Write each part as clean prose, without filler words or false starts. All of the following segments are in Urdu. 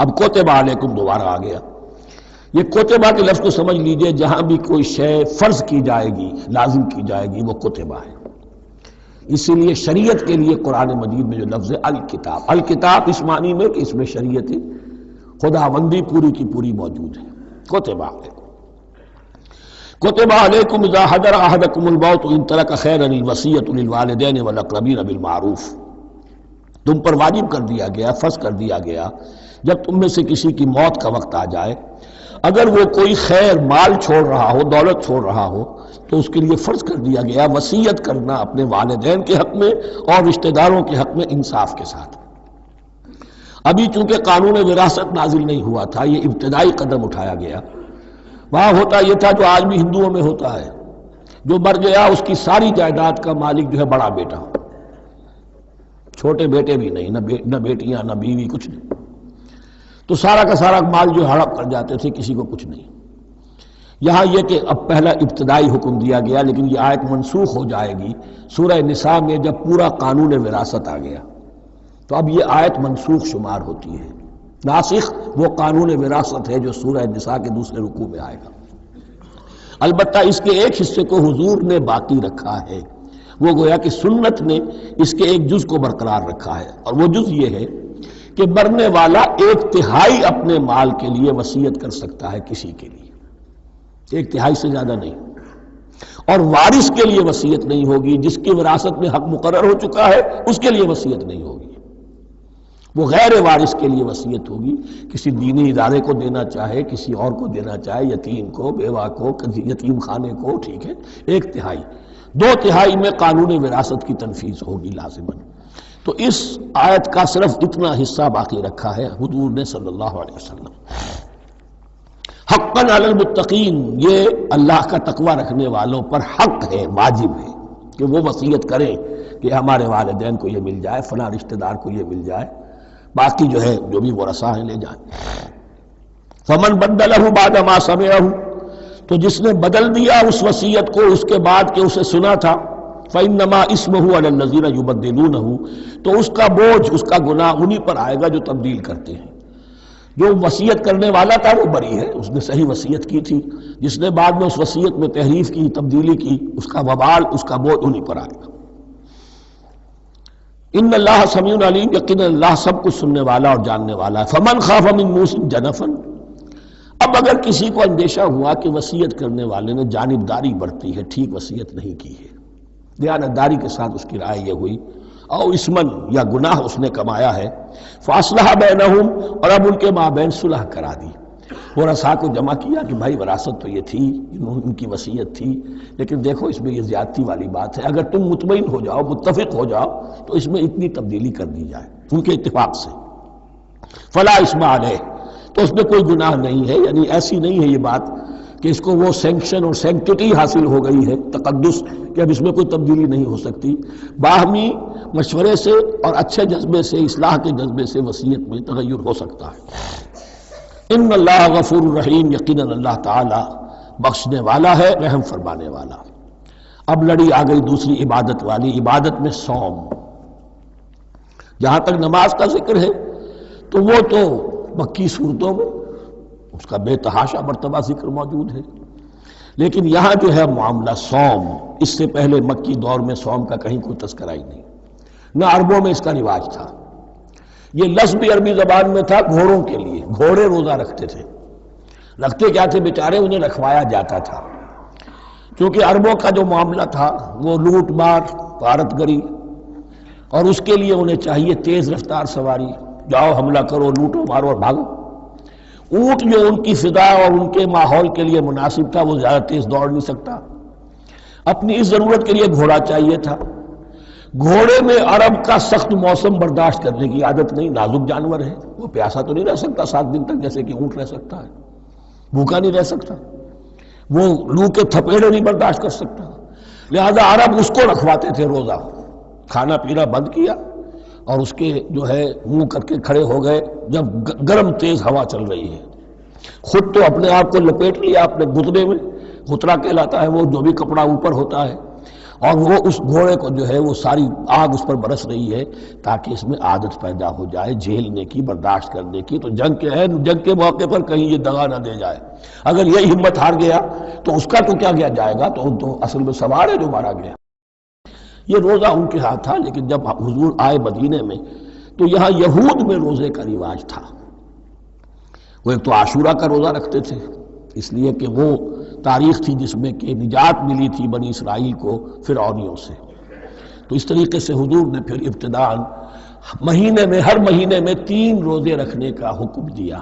اب کوتبہ علیکم دوبارہ آ گیا. یہ کوتبہ کے لفظ کو سمجھ لیجئے، جہاں بھی کوئی شے فرض کی جائے گی، لازم کی جائے گی، وہ کوتبہ ہے. اسی لیے شریعت کے لیے قرآن مجید میں جو لفظ ہے الکتاب، الکتاب اس معنی میں کہ اس میں شریعت خداوندی پوری کی پوری موجود ہے. کوتبہ علیکم، کوتبہ علیکم اذا حضر احدکم الموت ان ترک خیرا الوصیۃ للوالدین والاقربین بالمعروف. تم پر واجب کر دیا گیا، فرض کر دیا گیا، جب تم میں سے کسی کی موت کا وقت آ جائے، اگر وہ کوئی خیر مال چھوڑ رہا ہو، دولت چھوڑ رہا ہو، تو اس کے لیے فرض کر دیا گیا وصیت کرنا اپنے والدین کے حق میں اور رشتہ داروں کے حق میں انصاف کے ساتھ. ابھی چونکہ قانون وراثت نازل نہیں ہوا تھا، یہ ابتدائی قدم اٹھایا گیا. وہاں ہوتا یہ تھا جو آج بھی ہندوؤں میں ہوتا ہے، جو مر گیا اس کی ساری جائیداد کا مالک جو ہے بڑا بیٹا، چھوٹے بیٹے بھی نہیں، نہ بیٹیاں نہ بیوی، کچھ نہیں. تو سارا کا سارا مال جو ہڑپ کر جاتے تھے، کسی کو کچھ نہیں. یہاں یہ کہ اب پہلا ابتدائی حکم دیا گیا، لیکن یہ آیت منسوخ ہو جائے گی سورہ نساء میں جب پورا قانون وراثت آ گیا. تو اب یہ آیت منسوخ شمار ہوتی ہے. ناسخ وہ قانون وراثت ہے جو سورہ نساء کے دوسرے رکوع میں آئے گا. البتہ اس کے ایک حصے کو حضور نے باقی رکھا ہے، وہ گویا کہ سنت نے اس کے ایک جز کو برقرار رکھا ہے، اور وہ جز یہ ہے کہ مرنے والا 1/3 اپنے مال کے لیے وصیت کر سکتا ہے کسی کے لیے، 1/3 سے زیادہ نہیں. اور وارث کے لیے وصیت نہیں ہوگی، جس کی وراثت میں حق مقرر ہو چکا ہے اس کے لیے وصیت نہیں ہوگی. وہ غیر وارث کے لیے وصیت ہوگی، کسی دینی ادارے کو دینا چاہے، کسی اور کو دینا چاہے، یتیم کو، بیوہ کو، یتیم خانے کو، ٹھیک ہے. 1/3، 2/3 میں قانون وراثت کی تنفیذ ہوگی لازماً. تو اس آیت کا صرف اتنا حصہ باقی رکھا ہے حضور نے صلی اللہ علیہ وسلم. حقاً علی المتقین، یہ اللہ کا تقوی رکھنے والوں پر حق ہے، واجب ہے کہ وہ وصیت کریں کہ ہمارے والدین کو یہ مل جائے، فلاں رشتہ دار کو یہ مل جائے، باقی جو ہے جو بھی ورثاء ہیں لے جائیں. فمن بدلہ بعد ما سمعہ، تو جس نے بدل دیا اس وصیت کو اس کے بعد کہ اسے سنا تھا، فإنما اسمہ علی الذین یبدلونہ، تو اس کا بوجھ، اس کا گناہ انہی پر آئے گا جو تبدیل کرتے ہیں. جو وصیت کرنے والا تھا وہ بری ہے، اس نے صحیح وصیت کی تھی. جس نے بعد میں اس وصیت میں تحریف کی، تبدیلی کی، اس کا وبال، اس کا بوجھ انہی پر آئے گا. ان اللہ سمیع علیم، یقینا اللہ سب کچھ سننے والا اور جاننے والا ہے. فمن خاف من موص جنفا، اب اگر کسی کو اندیشہ ہوا کہ وصیت کرنے والے نے جانبداری برتی ہے، ٹھیک وصیت نہیں کی ہے، دیانتداری کے ساتھ اس کی رائے یہ ہوئی، او اسمن، یا گناہ اس نے کمایا ہے، فاصلح بینہم، اور اب ان کے مابین صلح کرا دی. ورثاء کو جمع کیا کہ بھائی وراثت تو یہ تھی، ان کی وصیت تھی، لیکن دیکھو اس میں یہ زیادتی والی بات ہے، اگر تم مطمئن ہو جاؤ، متفق ہو جاؤ، تو اس میں اتنی تبدیلی کر دی جائے ان کے اتفاق سے. فلا اسم علیہ، تو اس میں کوئی گناہ نہیں ہے. یعنی ایسی نہیں ہے یہ بات کہ اس کو وہ سینکشن اور سینکٹیٹی حاصل ہو گئی ہے، تقدس، کہ اب اس میں کوئی تبدیلی نہیں ہو سکتی. باہمی مشورے سے اور اچھے جذبے سے، اصلاح کے جذبے سے وصیت میں تغیر ہو سکتا ہے. ان اللہ غفور الرحیم، یقیناً اللہ تعالی بخشنے والا ہے، رحم فرمانے والا. اب لڑی آ گئی دوسری عبادت والی، عبادت میں صوم. جہاں تک نماز کا ذکر ہے تو وہ تو مکی صورتوں میں اس کا بے تحاشا مرتبہ ذکر موجود ہے، لیکن یہاں جو ہے معاملہ صوم، اس سے پہلے مکی دور میں صوم کا کہیں کوئی تذکرہ ہی نہیں، نہ عربوں میں اس کا رواج تھا. یہ لفظ بھی عربی زبان میں تھا گھوڑوں کے لیے، گھوڑے روزہ رکھتے تھے. رکھتے کیا تھے بیچارے، انہیں رکھوایا جاتا تھا، کیونکہ عربوں کا جو معاملہ تھا وہ لوٹ مار، غارت گری، اور اس کے لیے انہیں چاہیے تیز رفتار سواری، جاؤ حملہ کرو، لوٹو مارو اور بھاگو. اونٹ جو ان کی فضا اور ان کے ماحول کے لیے مناسب تھا، وہ زیادہ تیز دوڑ نہیں سکتا، اپنی اس ضرورت کے لیے گھوڑا چاہیے تھا. گھوڑے میں عرب کا سخت موسم برداشت کرنے کی عادت نہیں، نازک جانور ہے، وہ پیاسا تو نہیں رہ سکتا 7 دن تک جیسے کہ اونٹ رہ سکتا ہے، بھوکا نہیں رہ سکتا، وہ لو کے تھپیڑے نہیں برداشت کر سکتا. لہذا عرب اس کو رکھواتے تھے روزہ، کھانا پینا بند کیا اور اس کے جو ہے منہ کر کے کھڑے ہو گئے جب گرم تیز ہوا چل رہی ہے. خود تو اپنے آپ کو لپیٹ لیا اپنے گھٹنے میں، غترہ کہلاتا ہے وہ جو بھی کپڑا اوپر ہوتا ہے، اور وہ اس گھوڑے کو جو ہے وہ ساری آگ اس پر برس رہی ہے تاکہ اس میں عادت پیدا ہو جائے جھیلنے کی، برداشت کرنے کی. تو جنگ کے موقع پر کہیں یہ دغا نہ دے جائے. اگر یہ ہمت ہار گیا تو اس کا تو کیا کیا جائے گا، تو اصل میں سوار ہے جو مارا گیا. یہ روزہ ان کے ہاتھ تھا. لیکن جب حضور آئے مدینے میں تو یہاں یہود میں روزے کا رواج تھا. وہ ایک تو عاشورہ کا روزہ رکھتے تھے، اس لیے کہ وہ تاریخ تھی جس میں کہ نجات ملی تھی بنی اسرائیل کو فرعونیوں سے. تو اس طریقے سے حضور نے پھر ابتداءً ہر مہینے میں 3 روزے رکھنے کا حکم دیا.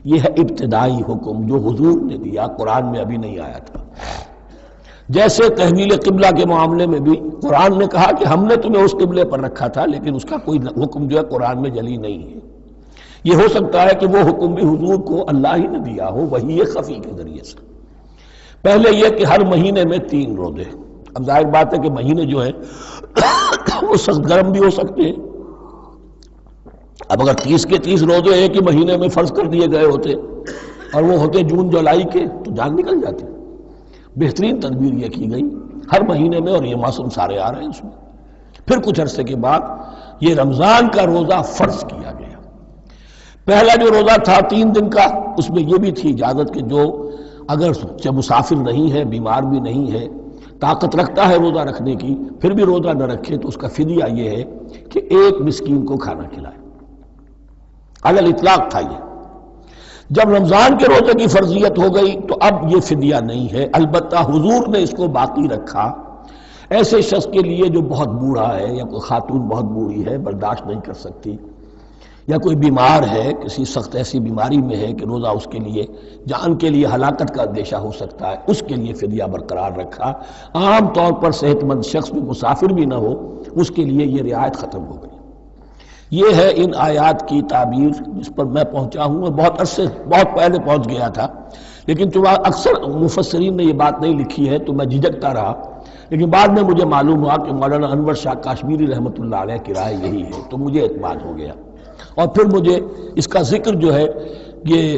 یہ ہے ابتدائی حکم جو حضور نے دیا، قرآن میں ابھی نہیں آیا تھا. جیسے تحویل قبلہ کے معاملے میں بھی قرآن نے کہا کہ ہم نے تمہیں اس قبلے پر رکھا تھا، لیکن اس کا کوئی حکم جو ہے قرآن میں جلی نہیں ہے. یہ ہو سکتا ہے کہ وہ حکم بھی حضور کو اللہ ہی نے دیا ہو وحی خفی کے ذریعے سے. پہلے یہ کہ ہر مہینے میں 3 روزے. اب ظاہر بات ہے کہ مہینے جو ہے وہ سخت گرم بھی ہو سکتے ہیں. اب اگر 30 کے 30 روزے ایک ہی مہینے میں فرض کر دیے گئے ہوتے اور وہ ہوتے جون جولائی کے تو جان نکل جاتی. بہترین تدبیر یہ کی گئی ہر مہینے میں، اور یہ موسم سارے آ رہے ہیں اس میں. پھر کچھ عرصے کے بعد یہ رمضان کا روزہ فرض کیا گیا. پہلا جو روزہ تھا 3 دن کا، اس میں یہ بھی تھی اجازت کہ جو اگر مسافر نہیں ہے، بیمار بھی نہیں ہے، طاقت رکھتا ہے روزہ رکھنے کی، پھر بھی روزہ نہ رکھے تو اس کا فدیہ یہ ہے کہ 1 مسکین کو کھانا کھلائے. علی الاطلاق تھا یہ. جب رمضان کے روزے کی فرضیت ہو گئی تو اب یہ فدیہ نہیں ہے. البتہ حضور نے اس کو باقی رکھا ایسے شخص کے لیے جو بہت بوڑھا ہے، یا کوئی خاتون بہت بوڑھی ہے برداشت نہیں کر سکتی، یا کوئی بیمار ہے کسی سخت ایسی بیماری میں ہے کہ روزہ اس کے لیے جان کے لیے ہلاکت کا اندیشہ ہو سکتا ہے، اس کے لیے فدیہ برقرار رکھا. عام طور پر صحت مند شخص جو مسافر بھی نہ ہو اس کے لیے یہ رعایت ختم ہو گئی. یہ ہے ان آیات کی تعبیر جس پر میں پہنچا ہوں، اور بہت پہلے پہنچ گیا تھا، لیکن چونکہ اکثر مفسرین نے یہ بات نہیں لکھی ہے تو میں جھجکتا رہا. لیکن بعد میں مجھے معلوم ہوا کہ مولانا انور شاہ کاشمیری رحمۃ اللہ علیہ کی رائے یہی ہے، تو مجھے اعتماد ہو گیا. اور پھر مجھے اس کا ذکر جو ہے یہ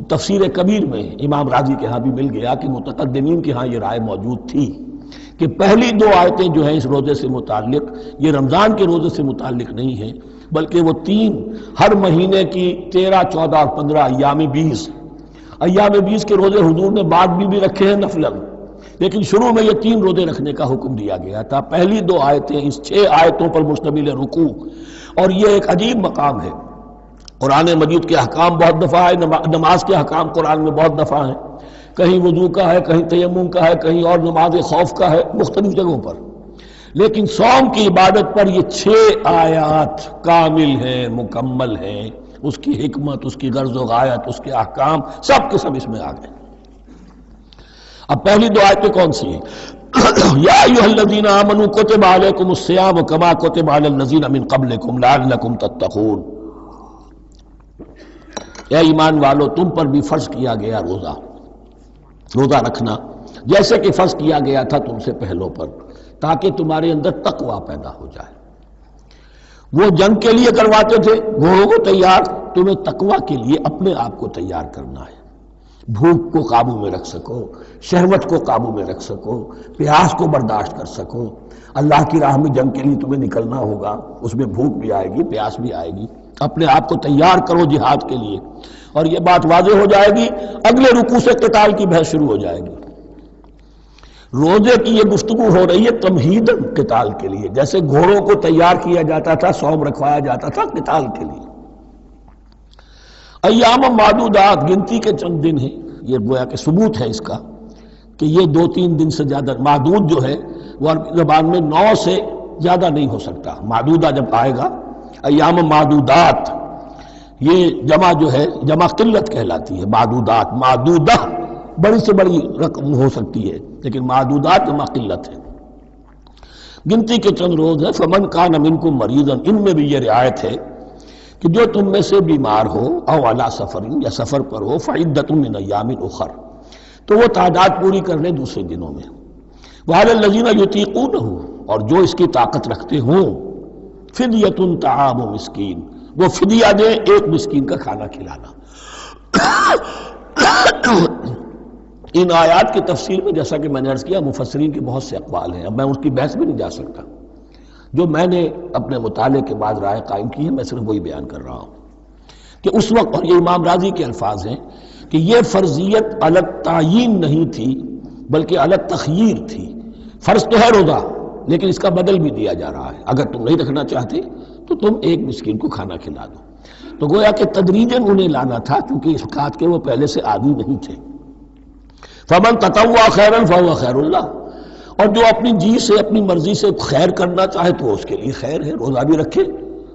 تفسیر کبیر میں امام راضی کے ہاں بھی مل گیا کہ متقدمین کے ہاں یہ رائے موجود تھی کہ پہلی 2 آیتیں جو ہیں اس روزے سے متعلق یہ رمضان کے روزے سے متعلق نہیں ہیں، بلکہ وہ 3 ہر مہینے کی 13، 14 اور 15 ایام 20 کے روزے حضور نے بعد بھی رکھے ہیں نفلاً، لیکن شروع میں یہ 3 روزے رکھنے کا حکم دیا گیا تھا. پہلی 2 آیتیں اس 6 آیتوں پر مشتمل رکوع، اور یہ ایک عجیب مقام ہے. قرآن مجید کے احکام بہت دفعہ ہے، نماز کے احکام قرآن میں بہت دفعہ ہیں، کہیں وضو کا ہے، کہیں تیمم کا ہے، کہیں اور نماز خوف کا ہے، مختلف جگہوں پر. لیکن صوم کی عبادت پر یہ 6 آیات کامل ہیں، مکمل ہیں. اس کی حکمت، اس کی غرض و غایت، اس کے احکام سب کے سب اس میں آ گئے. اب پہلی 2 آیتیں کون سی ہیں؟ یا ایھا الذین آمنوا کتب علیکم الصیام کما کتب علی الذین من قبلکم لعلکم تتقون. اے ایمان والو، تم پر بھی فرض کیا گیا روزہ رکھنا جیسے کہ فرض کیا گیا تھا تم سے پہلوں پر، تاکہ تمہارے اندر تقویٰ پیدا ہو جائے. وہ جنگ کے لیے کرواتے تھے گھوڑوں کو تیار، تمہیں تقویٰ کے لیے اپنے آپ کو تیار کرنا ہے. بھوک کو قابو میں رکھ سکو، شہوت کو قابو میں رکھ سکو، پیاس کو برداشت کر سکو. اللہ کی راہ میں جنگ کے لیے تمہیں نکلنا ہوگا، اس میں بھوک بھی آئے گی، پیاس بھی آئے گی. اپنے آپ کو تیار کرو جہاد کے لیے. اور یہ بات واضح ہو جائے گی اگلے رکوع سے قتال کی بحث شروع ہو جائے گی. روزے کی یہ گفتگو ہو رہی ہے تمہیداً قتال کے لیے، جیسے گھوڑوں کو تیار کیا جاتا تھا، صوم رکھوایا جاتا تھا قتال کے لیے. ایام معدودات، گنتی کے چند دن ہیں. یہ گویا کہ ثبوت ہے اس کا کہ یہ 2-3 دن سے زیادہ. معدود جو ہے وہ عربی زبان میں 9 سے زیادہ نہیں ہو سکتا. معدودہ جب آئے گا، ایام معدودات، یہ جمع جو ہے جمع قلت کہلاتی ہے. معدودہ بڑی سے بڑی رقم ہو سکتی ہے، لیکن معدودات جمع قلت ہے. گنتی کے چند روز ہیں. فمن کان منکم مریضا، ان میں بھی یہ رعایت ہے کہ جو تم میں سے بیمار ہو، او علی سفر، یا سفر پر ہو، فعدۃ من ایام اخر، تو وہ تعداد پوری کر لے دوسرے دنوں میں. وعلی الذین یطیقونہ، اور جو اس کی طاقت رکھتے ہوں، فدیۃ طعام مسکین، وہ فدیہ دے 1 مسکین کا کھانا کھلانا. ان آیات کی تفسیر میں جیسا کہ میں نے عرض کیا مفسرین کے بہت سے اقوال ہیں، اب میں اس کی بحث بھی نہیں جا سکتا، جو میں نے اپنے مطالعے کے بعد رائے قائم کی ہے میں صرف وہی بیان کر رہا ہوں کہ اس وقت، اور یہ امام راضی کے الفاظ ہیں کہ یہ فرضیت الگ تعیین نہیں تھی بلکہ الگ تخییر تھی۔ فرض تو ہے روزہ، لیکن اس کا بدل بھی دیا جا رہا ہے، اگر تم نہیں رکھنا چاہتے تو تم ایک مسکین کو کھانا کھلا دو۔ تو گویا کہ تدریجاً انہیں لانا تھا، کیونکہ اس بات کے وہ پہلے سے عادی نہیں تھے۔ فمن تطوع خیرا فهو خیر اللہ، اور جو اپنی جی سے اپنی مرضی سے خیر کرنا چاہے تو اس کے لیے خیر ہے، روزہ بھی رکھے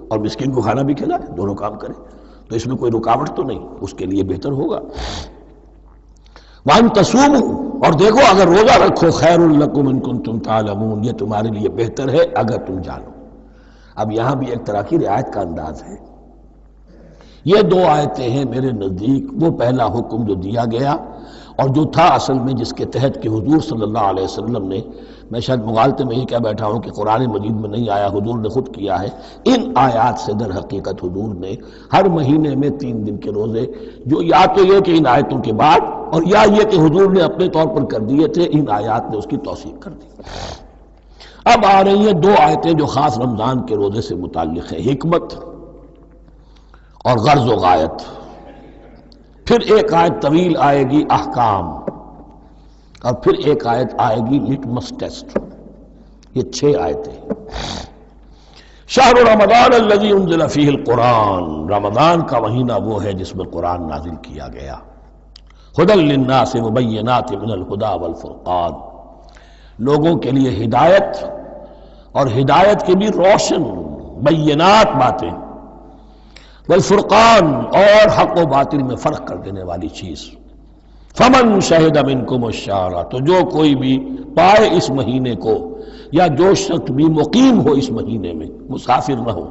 اور مسکین کو کھانا بھی کھلائے، دونوں کام کرے، تو اس میں کوئی رکاوٹ تو نہیں، اس کے لیے بہتر ہوگا۔ وَأَن تَصُومُوا، اور دیکھو اگر روزہ رکھو، خیر لکم ان کنتم تعلمون، یہ تمہارے لیے بہتر ہے اگر تم جانو۔ اب یہاں بھی ایک طرح کی رعایت کا انداز ہے۔ یہ دو آیتیں ہیں میرے نزدیک وہ پہلا حکم جو دیا گیا اور جو تھا اصل میں جس کے تحت کہ حضور صلی اللہ علیہ وسلم نے، میں شاید مغالطے میں ہی کہہ بیٹھا ہوں کہ قرآن مجید میں نہیں آیا، حضور نے خود کیا ہے، ان آیات سے در حقیقت حضور نے ہر مہینے میں 3 دن کے روزے، جو یا تو یہ کہ ان آیتوں کے بعد، اور یا یہ کہ حضور نے اپنے طور پر کر دیے تھے، ان آیات نے اس کی توثیق کر دی۔ اب آ رہی ہیں 2 آیتیں جو خاص رمضان کے روزے سے متعلق ہیں، حکمت اور غرض و غایت۔ پھر ایک آیت طویل آئے گی احکام، اور پھر ایک آیت آئے گی لٹمس ٹیسٹ۔ یہ 6 آیتیں۔ شہر رمضان الذی انزل فیہ القرآن، رمضان کا مہینہ وہ ہے جس میں قرآن نازل کیا گیا۔ ھدی للناس وبینات من الھدی والفرقان، لوگوں کے لیے ہدایت، اور ہدایت کی بھی روشن بینات باتیں، والفرقان، اور حق و باطل میں فرق کر دینے والی چیز۔ فمن شہد منکم الشہر، تو جو کوئی بھی پائے اس مہینے کو، یا جو شخص بھی مقیم ہو اس مہینے میں، مسافر نہ ہو،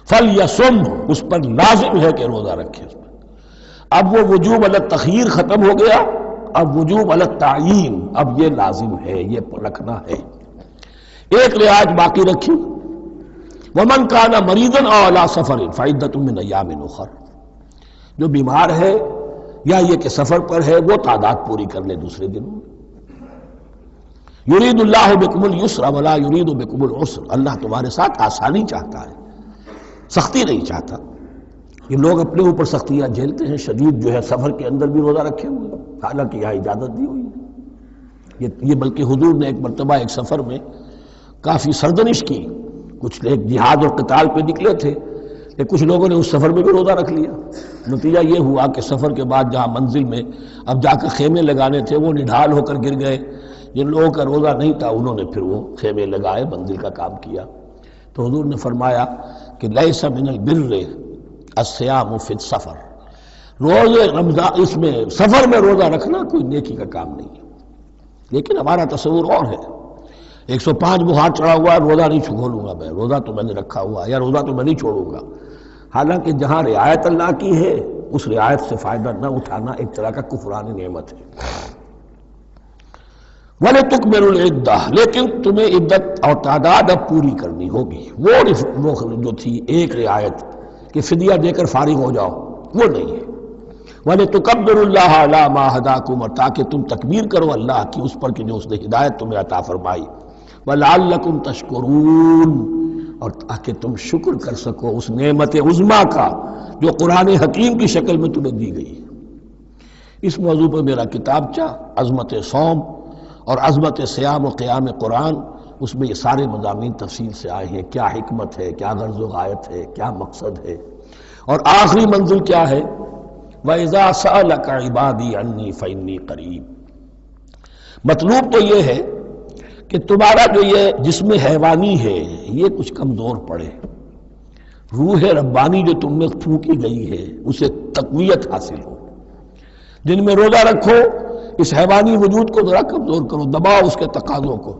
فلیصم، اس پر لازم ہے کہ روزہ رکھے۔ اب وہ وجوب علی التخییر ختم ہو گیا، اب وجوب علی التعیین، اب یہ لازم ہے، یہ رکھنا ہے۔ ایک رعایت باقی رکھی، ومن کان مریضا او علی سفر فعدۃ من ایام اخر، جو بیمار ہے یا یہ کہ سفر پر ہے وہ تعداد پوری کر لے دوسرے دنوں میں۔ یرید اللہ بکم الیسر ولا یرید بکم العسر، اللہ تمہارے ساتھ آسانی چاہتا ہے، سختی نہیں چاہتا۔ یہ لوگ اپنے اوپر سختیاں جھیلتے ہیں، شدید جو ہے سفر کے اندر بھی روزہ رکھے ہوئے، حالانکہ یہاں اجازت دی ہوئی ہے۔ یہ بلکہ حضور نے ایک مرتبہ ایک سفر میں کافی سردنش کی، کچھ ایک جہاد اور قتال پہ نکلے تھے، کہ کچھ لوگوں نے اس سفر میں بھی روزہ رکھ لیا۔ نتیجہ یہ ہوا کہ سفر کے بعد جہاں منزل میں اب جا کر خیمے لگانے تھے وہ نڈھال ہو کر گر گئے، جن لوگوں کا روزہ نہیں تھا انہوں نے پھر وہ خیمے لگائے، منزل کا کام کیا۔ تو حضور نے فرمایا کہ لیس من البر الصیام فی السفر، روزے رمضان اس میں سفر میں روزہ رکھنا کوئی نیکی کا کام نہیں ہے۔ لیکن ہمارا تصور اور ہے، 105 بخار چڑھا ہوا ہے، روزہ نہیں چھوڑوں گا میں، روزہ تو میں نے رکھا ہوا ہے، یا روزہ تو میں نہیں چھوڑوں گا۔ حالانکہ جہاں رعایت اللہ کی ہے اس رعایت سے فائدہ نہ اٹھانا ایک طرح کا کفران نعمت ہے۔ وَلِتُكْمِلُوا الْعِدَّةَ، لیکن تمہیں عدت اور تعداد اب پوری کرنی ہوگی۔ وہ جو تھی ایک رعایت کہ فدیہ دے کر فارغ ہو جاؤ، وہ نہیں ہے۔ وَلِتُكَبِّرُوا اللَّهَ عَلَىٰ مَا هَدَاكُمْ، اور تاکہ تم تکبیر کرو اللہ کی اس پر کہ جو اس نے ہدایت تمہیں عطا فرمائی۔ وَلَعَلَّكُمْ تَشْكُرُونَ، اور تاکہ تم شکر کر سکو اس نعمت عظمیٰ کا جو قرآن حکیم کی شکل میں تمہیں دی گئی۔ اس موضوع پر میرا کتابچہ عظمت صوم اور عظمت صیام و قیام قرآن، اس میں یہ سارے مضامین تفصیل سے آئے ہیں، کیا حکمت ہے، کیا غرض و غایت ہے، کیا مقصد ہے، اور آخری منزل کیا ہے، وَإِذَا سَأَلَكَ عِبَادِي عَنِّي فَإِنِّي قَرِيبٌ۔ مطلوب تو یہ ہے کہ تمہارا جو یہ جسم حیوانی ہے یہ کچھ کمزور پڑے، روح ربانی جو تم میں پھونکی گئی ہے اسے تقویت حاصل ہو۔ دن میں روزہ رکھو، اس حیوانی وجود کو ذرا کمزور کرو، دباؤ اس کے تقاضوں کو،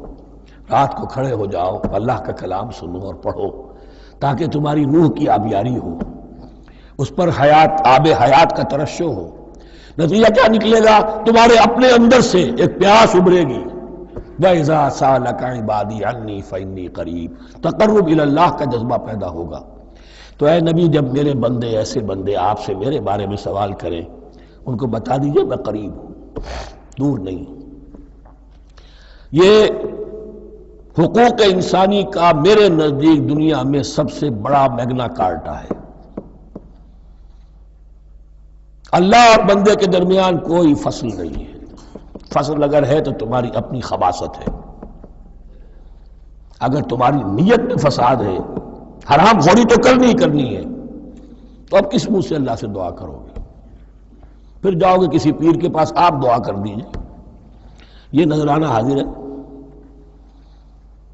رات کو کھڑے ہو جاؤ، اللہ کا کلام سنو اور پڑھو، تاکہ تمہاری روح کی آبیاری ہو، اس پر حیات، آب حیات کا ترشح ہو۔ نتیجہ کیا نکلے گا؟ تمہارے اپنے اندر سے ایک پیاس ابھرے گی، وَإِذَا سَأَلَكَ عِبَادِي عَنِّي فَإِنِّي قَرِيبٌ، تقرب الی اللہ کا جذبہ پیدا ہوگا۔ تو اے نبی، جب میرے بندے، ایسے بندے آپ سے میرے بارے میں سوال کریں، ان کو بتا دیجئے میں قریب ہوں۔ دور نہیں۔ یہ حقوق انسانی کا میرے نزدیک دنیا میں سب سے بڑا میگنا کارٹا ہے۔ اللہ اور بندے کے درمیان کوئی فصل نہیں ہے، فصل اگر ہے تو تمہاری اپنی خباثت ہے، اگر تمہاری نیت میں فساد ہے، حرام خوری تو کرنی ہی کرنی ہے، تو اب کس منہ سے اللہ سے دعا کرو گے؟ پھر جاؤ گے کسی پیر کے پاس، آپ دعا کر دیجئے، یہ نذرانہ حاضر ہے؟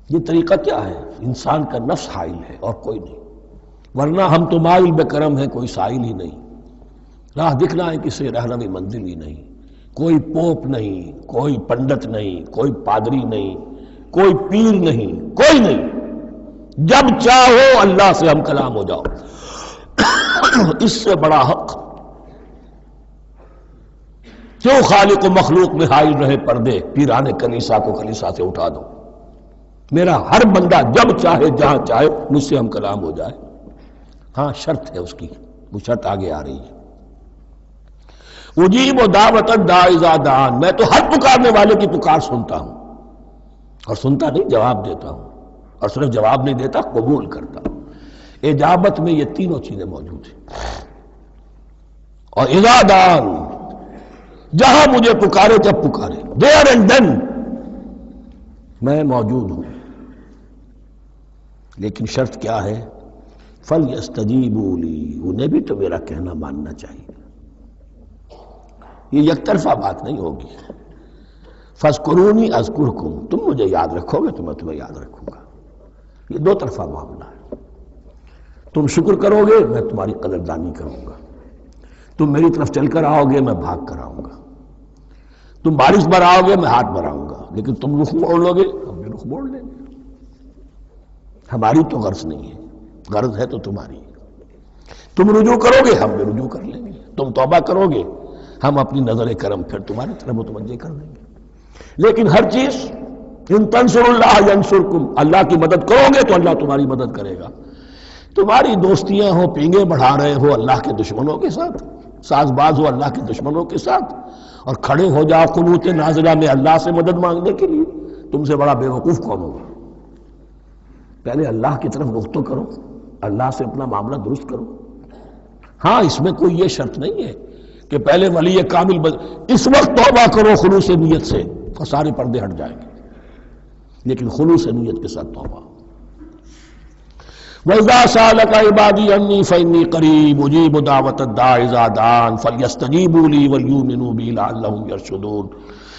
یہ طریقہ کیا ہے؟ انسان کا نفس حائل ہے اور کوئی نہیں، ورنہ ہم تو مائل بے کرم ہیں، کوئی سائل ہی نہیں، راہ دکھنا ہے کسی رہنمی منزل ہی نہیں، کوئی پوپ نہیں، کوئی پنڈت نہیں، کوئی پادری نہیں، کوئی پیر نہیں، کوئی نہیں، جب چاہو اللہ سے ہم کلام ہو جاؤ۔ اس سے بڑا حق کیوں خالق و مخلوق میں حائل رہے پردے؟ پیران کنیسہ کو کلیسا سے اٹھا دو، میرا ہر بندہ جب چاہے جہاں چاہے مجھ سے ہم کلام ہو جائے۔ ہاں شرط ہے اس کی، وہ شرط آگے آ رہی ہے، اجیب دعوت الداعی اذا دعان، میں تو ہر پکارنے والے کی پکار سنتا ہوں، اور سنتا نہیں جواب دیتا ہوں، اور صرف جواب نہیں دیتا قبول کرتا ہوں۔ اجابت میں یہ تینوں چیزیں موجود ہیں۔ اور اذا دعان، جہاں مجھے پکارے جب پکارے، دیر اینڈ دین میں موجود ہوں، لیکن شرط کیا ہے؟ فَلْيَسْتَجِيبُوا لِي، انہیں بھی تو میرا کہنا ماننا چاہیے، یہ یک طرفہ بات نہیں ہوگی۔ فَاذْكُرُونِي أَذْكُرْكُمْ، تم مجھے یاد رکھو گے تو میں تمہیں یاد رکھوں گا، یہ دو طرفہ معاملہ ہے۔ تم شکر کرو گے میں تمہاری قدردانی کروں گا، تم میری طرف چل کر آؤ گے میں بھاگ کر آؤں گا، تم بارش برآؤ گے میں ہاتھ بڑھاؤں گا، لیکن تم رخ موڑ لو گے ہم بھی رخ موڑ لیں گے۔ ہماری تو غرض نہیں ہے، غرض ہے تو تمہاری، تم رجوع کرو گے ہم بھی رجوع کر لیں گے، تم توبہ کرو گے ہم اپنی نظر کرم پھر تمہاری طرف متوجہ کر دیں گے۔ لیکن ہر چیز ان تنصر اللہ ینصرکم، اللہ کی مدد کرو گے تو اللہ تمہاری مدد کرے گا۔ تمہاری دوستیاں ہو، پینگے بڑھا رہے ہو اللہ کے دشمنوں کے ساتھ، ساز باز ہو اللہ کے دشمنوں کے ساتھ، اور کھڑے ہو جاؤ قنوت نازلہ میں اللہ سے مدد مانگنے کے لیے، تم سے بڑا بے وقوف کون ہوگا؟ پہلے اللہ کی طرف رخ تو کرو، اللہ سے اپنا معاملہ درست کرو۔ ہاں اس میں کوئی یہ شرط نہیں ہے کہ پہلے ولی کامل اس وقت توبہ کرو خلوص نیت سے اور سارے پردے ہٹ جائیں گے، لیکن خلوص نیت کے ساتھ توبہ۔ وَإِذَا سَأَلَكَ عِبَادِي عَنِّي فَإِنِّي قَرِيبٌ أُجِيبُ دَعْوَةَ الدَّاعِ إِذَا دَعَانِ فَلْيَسْتَجِيبُوا لِي وَلْيُؤْمِنُوا بِي لَعَلَّهُمْ يَرْشُدُونَ۔